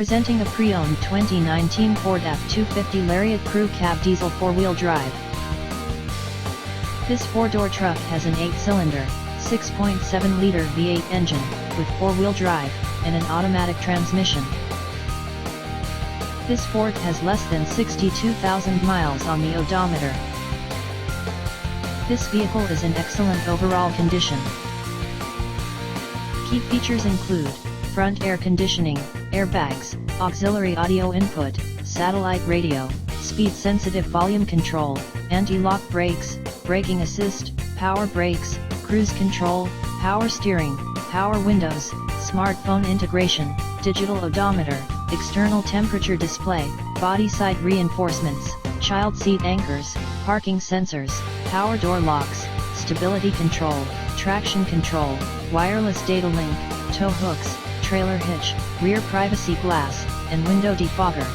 Presenting a pre-owned 2019 Ford F250 Lariat Crew Cab Diesel 4-wheel drive. This 4-door truck has an 8-cylinder, 6.7-liter V8 engine, with 4-wheel drive, and an automatic transmission. This Ford has less than 62,000 miles on the odometer. This vehicle is in excellent overall condition. Key features include front air conditioning, airbags, auxiliary audio input, satellite radio, speed-sensitive volume control, anti-lock brakes, braking assist, power brakes, cruise control, power steering, power windows, smartphone integration, digital odometer, external temperature display, body side reinforcements, child seat anchors, parking sensors, power door locks, stability control, traction control, wireless data link, tow hooks, trailer hitch, rear privacy glass, and window defogger.